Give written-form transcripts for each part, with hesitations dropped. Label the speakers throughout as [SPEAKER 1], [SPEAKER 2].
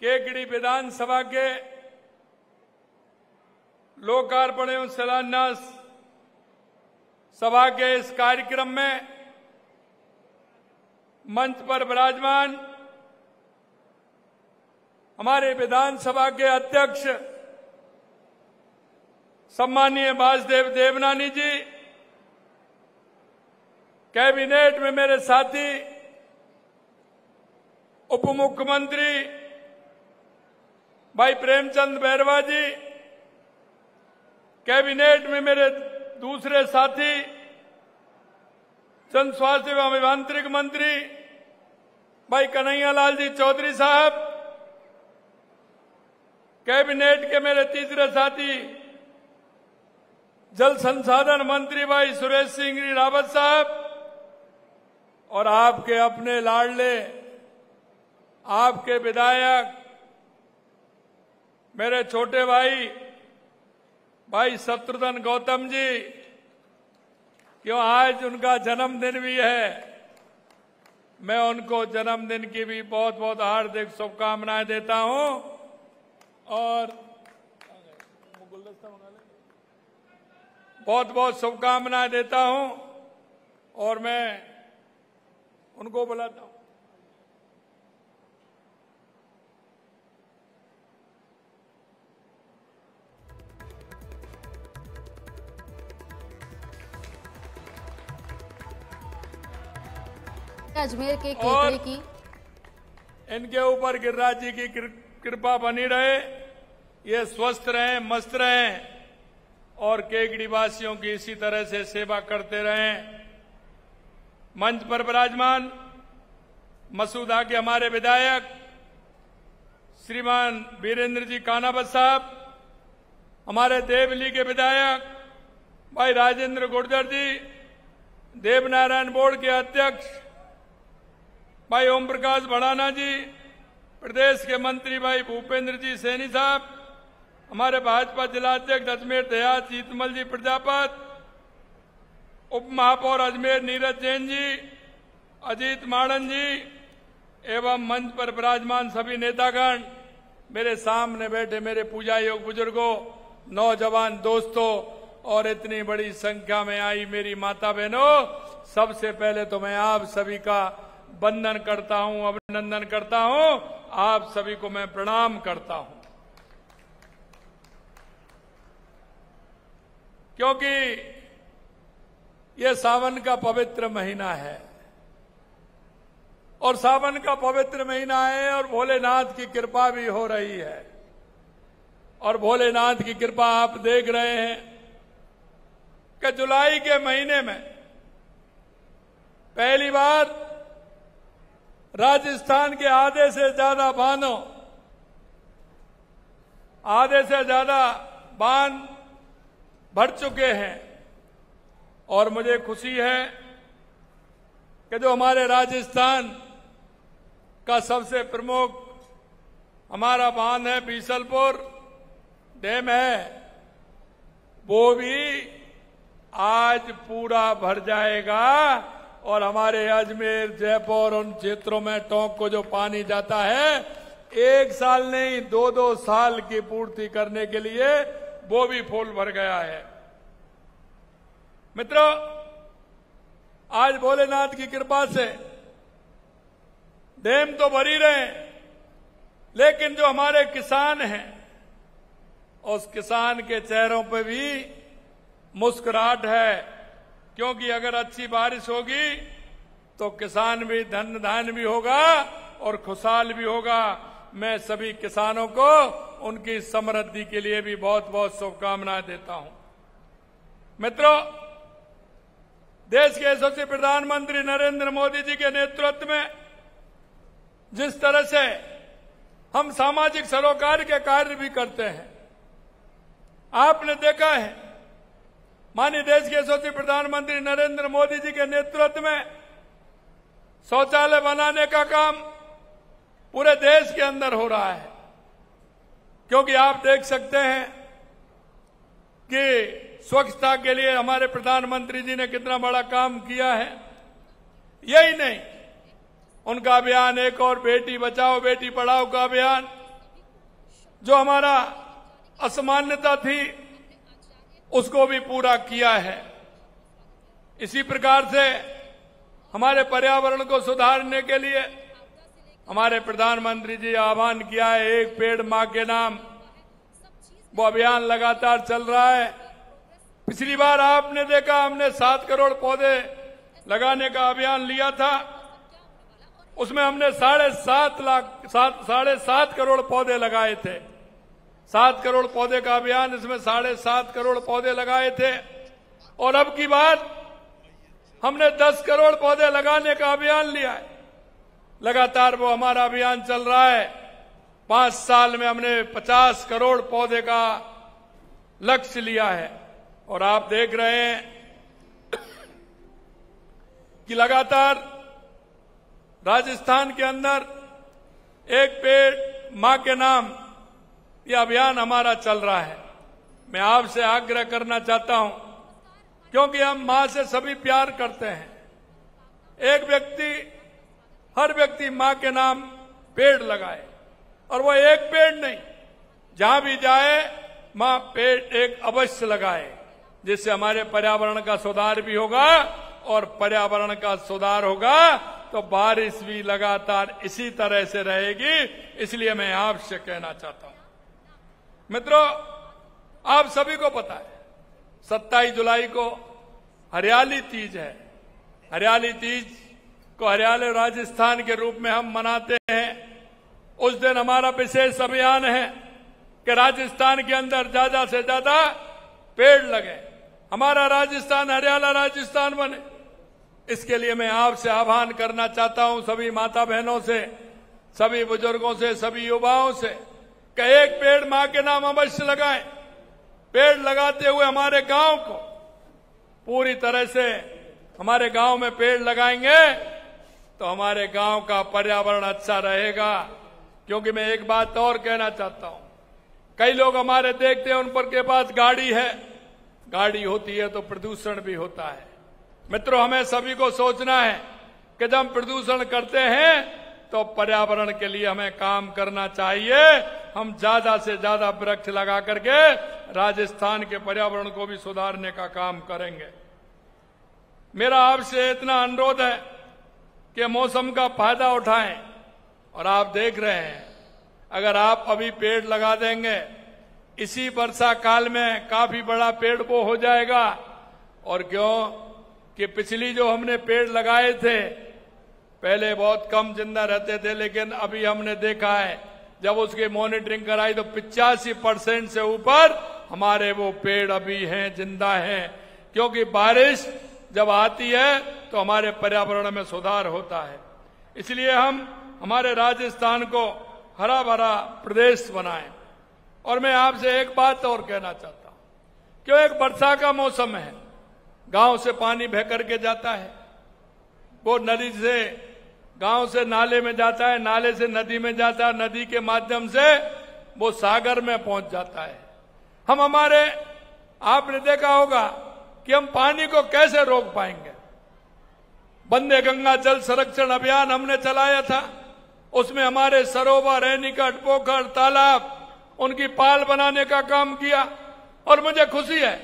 [SPEAKER 1] केकड़ी विधानसभा के लोकार्पण एवं शिलान्यास सभा के इस कार्यक्रम में मंच पर विराजमान हमारे विधानसभा के अध्यक्ष सम्मानीय वासुदेव देवनानी जी, कैबिनेट में मेरे साथी उप मुख्यमंत्री भाई प्रेमचंद बैरवा जी, कैबिनेट में मेरे दूसरे साथी जन स्वास्थ्य एवं अभियांत्रिक मंत्री भाई कन्हैयालाल जी चौधरी साहब, कैबिनेट के मेरे तीसरे साथी जल संसाधन मंत्री भाई सुरेश सिंह रावत साहब, और आपके अपने लाडले आपके विधायक मेरे छोटे भाई शत्रुघ्न गौतम जी, क्यों आज उनका जन्मदिन भी है। मैं उनको जन्मदिन की भी बहुत बहुत हार्दिक शुभकामनाएं देता हूं और बहुत बहुत शुभकामनाएं देता हूं और मैं उनको बुलाता हूं।
[SPEAKER 2] अजमेर के केकड़े की
[SPEAKER 1] इनके ऊपर गिरिराज जी की कृपा बनी रहे, ये स्वस्थ रहें, मस्त रहें और केकड़ी वासियों की इसी तरह से सेवा करते रहें। मंच पर विराजमान मसूदा के हमारे विधायक श्रीमान वीरेंद्र जी कानावत साहब, हमारे देवली के विधायक भाई राजेंद्र गुर्जर जी, देवनारायण बोर्ड के अध्यक्ष भाई ओम प्रकाश भड़ाना जी, प्रदेश के मंत्री भाई भूपेंद्र जी सैनी साहब, हमारे भाजपा जिलाध्यक्ष अजमेर देहात जीतमल जी प्रजापत, उप महापौर अजमेर नीरज जैन जी, अजीत माड़न जी एवं मंच पर विराजमान सभी नेतागण, मेरे सामने बैठे मेरे पूजा योग बुजुर्गों, नौजवान दोस्तों और इतनी बड़ी संख्या में आई मेरी माता बहनों, सबसे पहले तो मैं आप सभी का वंदन करता हूं, अभिनंदन करता हूं। आप सभी को मैं प्रणाम करता हूं, क्योंकि ये सावन का पवित्र महीना है और सावन का पवित्र महीना है और भोलेनाथ की कृपा भी हो रही है। और भोलेनाथ की कृपा आप देख रहे हैं कि जुलाई के महीने में पहली बार राजस्थान के आधे से ज्यादा बांध भर चुके हैं और मुझे खुशी है कि जो हमारे राजस्थान का सबसे प्रमुख हमारा बांध है बीसलपुर डैम है, वो भी आज पूरा भर जाएगा और हमारे अजमेर जयपुर उन क्षेत्रों में टोंक को जो पानी जाता है, एक साल नहीं 2-2 साल की पूर्ति करने के लिए वो भी फुल भर गया है। मित्रों, आज भोलेनाथ की कृपा से डैम तो भर ही रहे, लेकिन जो हमारे किसान हैं उस किसान के चेहरों पे भी मुस्कुराहट है, क्योंकि अगर अच्छी बारिश होगी तो किसान भी धन धान्य भी होगा और खुशहाल भी होगा। मैं सभी किसानों को उनकी समृद्धि के लिए भी बहुत बहुत शुभकामनाएं देता हूं। मित्रों, देश के यशस्वी प्रधानमंत्री नरेंद्र मोदी जी के नेतृत्व में जिस तरह से हम सामाजिक सरोकार के कार्य भी करते हैं, आपने देखा है माननीय देश के यशस्वी प्रधानमंत्री नरेंद्र मोदी जी के नेतृत्व में शौचालय बनाने का काम पूरे देश के अंदर हो रहा है, क्योंकि आप देख सकते हैं कि स्वच्छता के लिए हमारे प्रधानमंत्री जी ने कितना बड़ा काम किया है। यही नहीं, उनका अभियान एक और बेटी बचाओ बेटी पढ़ाओ का अभियान, जो हमारा असामान्यता थी उसको भी पूरा किया है। इसी प्रकार से हमारे पर्यावरण को सुधारने के लिए हमारे प्रधानमंत्री जी आह्वान किया है, एक पेड़ मां के नाम। वो अभियान लगातार चल रहा है। पिछली बार आपने देखा हमने 7 करोड़ पौधे लगाने का अभियान लिया था, उसमें हमने 7.5 करोड़ पौधे लगाए थे। 7 करोड़ पौधे का अभियान, इसमें 7.5 करोड़ पौधे लगाए थे। और अब की बार हमने 10 करोड़ पौधे लगाने का अभियान लिया है। लगातार वो हमारा अभियान चल रहा है। 5 साल में हमने 50 करोड़ पौधे का लक्ष्य लिया है। और आप देख रहे हैं कि लगातार राजस्थान के अंदर एक पेड़ मां के नाम, यह अभियान हमारा चल रहा है। मैं आपसे आग्रह करना चाहता हूं, क्योंकि हम मां से सभी प्यार करते हैं। हर व्यक्ति मां के नाम पेड़ लगाए, और वो एक पेड़ नहीं, जहां भी जाए मां पेड़ एक अवश्य लगाए, जिससे हमारे पर्यावरण का सुधार भी होगा। और पर्यावरण का सुधार होगा तो बारिश भी लगातार इसी तरह से रहेगी। इसलिए मैं आपसे कहना चाहता हूं मित्रों, आप सभी को पता है 27 जुलाई को हरियाली तीज है। हरियाली तीज को हरियाली राजस्थान के रूप में हम मनाते हैं। उस दिन हमारा विशेष अभियान है कि राजस्थान के अंदर ज्यादा से ज्यादा पेड़ लगे, हमारा राजस्थान हरियाला राजस्थान बने। इसके लिए मैं आपसे आह्वान करना चाहता हूं, सभी माता बहनों से, सभी बुजुर्गों से, सभी युवाओं से, कि एक पेड़ मां के नाम अवश्य लगाएं। पेड़ लगाते हुए हमारे गांव को पूरी तरह से, हमारे गांव में पेड़ लगाएंगे तो हमारे गांव का पर्यावरण अच्छा रहेगा। क्योंकि मैं एक बात और कहना चाहता हूं, कई लोग हमारे देखते हैं उन पर के पास गाड़ी है, गाड़ी होती है तो प्रदूषण भी होता है। मित्रों, हमें सभी को सोचना है कि जब हम प्रदूषण करते हैं तो पर्यावरण के लिए हमें काम करना चाहिए। हम ज्यादा से ज्यादा वृक्ष लगा करके राजस्थान के पर्यावरण को भी सुधारने का काम करेंगे। मेरा आपसे इतना अनुरोध है कि मौसम का फायदा उठाएं। और आप देख रहे हैं, अगर आप अभी पेड़ लगा देंगे, इसी वर्षा काल में काफी बड़ा पेड़ वो हो जाएगा। और क्यों कि पिछली जो हमने पेड़ लगाए थे, पहले बहुत कम जिंदा रहते थे, लेकिन अभी हमने देखा है जब उसकी मॉनिटरिंग कराई तो 85% से ऊपर हमारे वो पेड़ अभी हैं, जिंदा हैं। क्योंकि बारिश जब आती है तो हमारे पर्यावरण में सुधार होता है। इसलिए हम हमारे राजस्थान को हरा भरा प्रदेश बनाएं। और मैं आपसे एक बात और कहना चाहता हूं, क्यों एक वर्षा का मौसम है, गांव से पानी बह करके जाता है, वो नदी से गांव से नाले में जाता है, नाले से नदी में जाता है, नदी के माध्यम से वो सागर में पहुंच जाता है। आपने देखा होगा कि हम पानी को कैसे रोक पाएंगे। वंदे गंगा जल संरक्षण अभियान हमने चलाया था, उसमें हमारे सरोवर, रेनीकट, पोखर, तालाब, उनकी पाल बनाने का काम किया। और मुझे खुशी है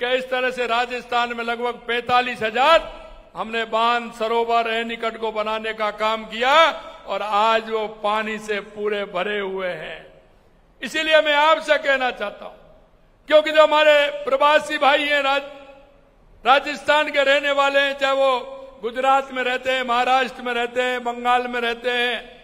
[SPEAKER 1] कि इस तरह से राजस्थान में लगभग 45,000 हमने बांध, सरोवर, रेनीकट को बनाने का काम किया। और आज वो पानी से पूरे भरे हुए हैं। इसीलिए मैं आपसे कहना चाहता हूं, क्योंकि जो हमारे प्रवासी भाई हैं, राजस्थान के रहने वाले हैं, चाहे वो गुजरात में रहते हैं, महाराष्ट्र में रहते हैं, बंगाल में रहते हैं,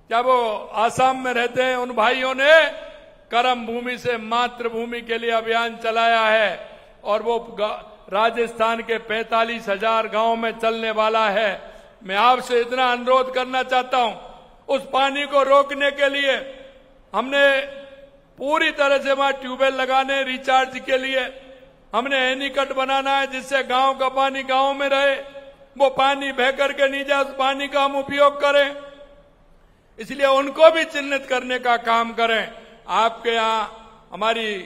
[SPEAKER 1] चाहे वो आसाम में रहते हैं, उन भाइयों ने कर्म भूमि से मातृभूमि के लिए अभियान चलाया है। और वो राजस्थान के 45,000 गांव में चलने वाला है। मैं आपसे इतना अनुरोध करना चाहता हूं, उस पानी को रोकने के लिए हमने पूरी तरह से वहां ट्यूबवेल लगाने, रिचार्ज के लिए हमने एनीकट बनाना है, जिससे गांव का पानी गांव में रहे, वो पानी बह करके नहीं जाए, उस पानी का हम उपयोग करें। इसलिए उनको भी चिन्हित करने का काम करें। आपके यहां हमारी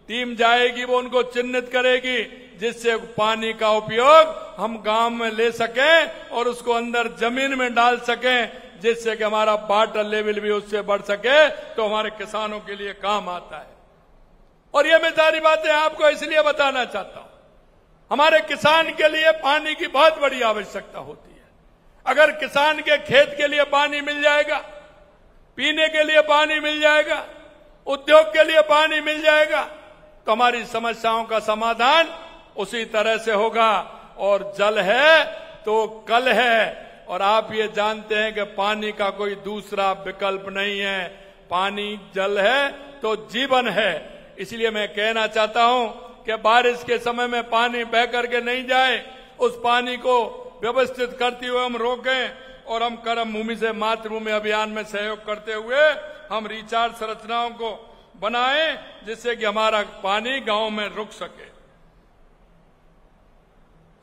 [SPEAKER 1] टीम जाएगी, वो उनको चिन्हित करेगी, जिससे पानी का उपयोग हम गांव में ले सकें और उसको अंदर जमीन में डाल सकें, जिससे कि हमारा वाटर लेवल भी उससे बढ़ सके, तो हमारे किसानों के लिए काम आता है। और ये मैं सारी बातें आपको इसलिए बताना चाहता हूं, हमारे किसान के लिए पानी की बहुत बड़ी आवश्यकता होती है। अगर किसान के खेत के लिए पानी मिल जाएगा, पीने के लिए पानी मिल जाएगा, उद्योग के लिए पानी मिल जाएगा, तो हमारी समस्याओं का समाधान उसी तरह से होगा। और जल है तो कल है, और आप ये जानते हैं कि पानी का कोई दूसरा विकल्प नहीं है। पानी जल है तो जीवन है। इसलिए मैं कहना चाहता हूं कि बारिश के समय में पानी बह करके नहीं जाए, उस पानी को व्यवस्थित करते हुए हम रोकें और हम कर्म भूमि से मातृभूमि अभियान में सहयोग करते हुए हम रिचार्ज संरचनाओं को बनाएं, जिससे कि हमारा पानी गांव में रुक सके।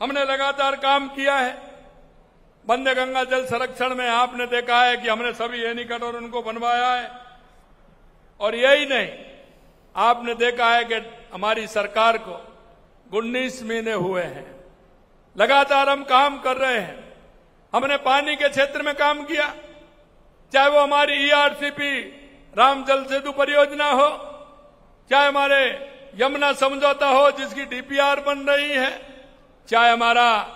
[SPEAKER 1] हमने लगातार काम किया है। वंदे गंगा जल संरक्षण में आपने देखा है कि हमने सभी एनीकट और उनको बनवाया है। और यही नहीं, आपने देखा है कि हमारी सरकार को 19 महीने हुए हैं, लगातार हम काम कर रहे हैं। हमने पानी के क्षेत्र में काम किया, चाहे वो हमारी ईआरसीपी राम जल सेतु परियोजना हो, चाहे हमारे यमुना समझौता हो जिसकी डीपीआर बन रही है, चाहे हमारा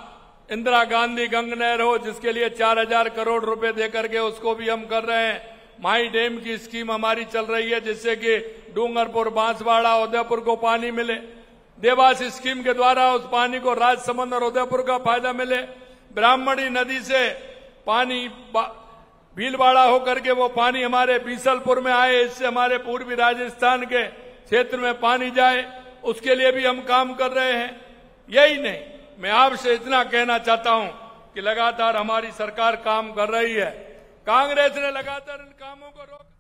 [SPEAKER 1] इंदिरा गांधी गंग नहर हो जिसके लिए 4000 करोड़ रुपए देकर के उसको भी हम कर रहे हैं। माई डैम की स्कीम हमारी चल रही है जिससे कि डूंगरपुर, बांसवाड़ा, उदयपुर को पानी मिले। देवास स्कीम के द्वारा उस पानी को राजसमंद और उदयपुर का फायदा मिले। ब्राह्मणी नदी से पानी भीलवाड़ा होकर के वो पानी हमारे बीसलपुर में आए, इससे हमारे पूर्वी राजस्थान के क्षेत्र में पानी जाए, उसके लिए भी हम काम कर रहे हैं। यही नहीं, मैं आपसे इतना कहना चाहता हूं कि लगातार हमारी सरकार काम कर रही है। कांग्रेस ने लगातार इन कामों को रोका।